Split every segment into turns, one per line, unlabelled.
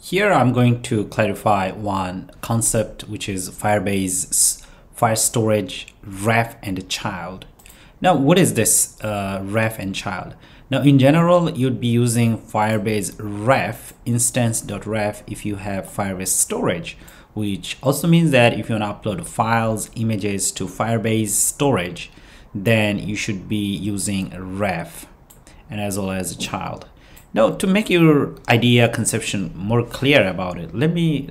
Here I'm going to clarify one concept, which is Firebase file storage ref and child. Now, what is this ref and child? Now, in general, you'd be using Firebase ref instance.ref if you have Firebase storage, which also means that if you want to upload files, images to Firebase storage, then you should be using ref and as well as a child. Now, to make your idea conception more clear about it, let me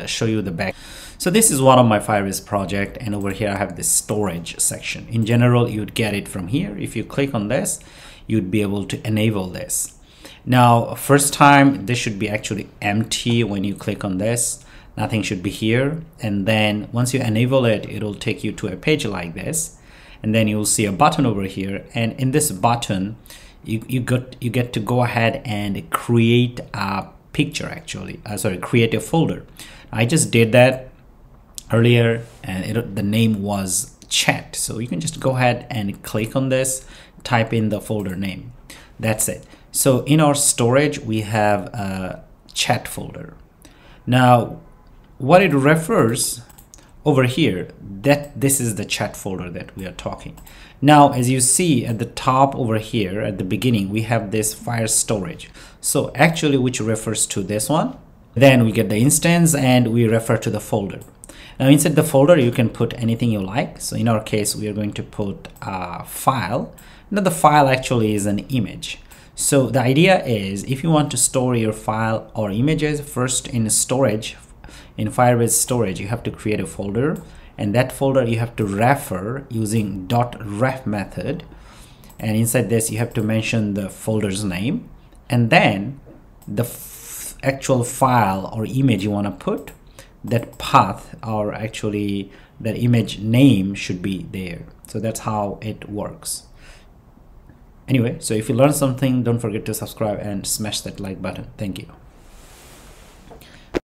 show you the back. So this is one of my Firebase project, and over here I have this storage section. In general, you'd get it from here. If you click on this, you'd be able to enable this. Now, first time, this should be actually empty. When you click on this, nothing should be here. And then once you enable it, it'll take you to a page like this. And then you'll see a button over here. And in this button, you get to go ahead and create a picture, actually. Create a folder. I just did that earlier, and the name was chat. So you can just go ahead and click on this, type in the folder name. That's it. So in our storage, we have a chat folder. Now, what it refers over here, that this is the chat folder that we are talking. Now, as you see at the top over here at the beginning, we have this file storage. So actually, which refers to this one. Then we get the instance and we refer to the folder. Now inside the folder, you can put anything you like. So in our case, we are going to put a file. Now the file actually is an image. So the idea is if you want to store your file or images first in storage, in Firebase storage, you have to create a folder, and that folder you have to refer using .ref method. And inside this, you have to mention the folder's name, and then the actual file or image you want to put, that path or actually that image name should be there. So that's how it works. Anyway, so if you learned something, don't forget to subscribe and smash that like button. Thank you.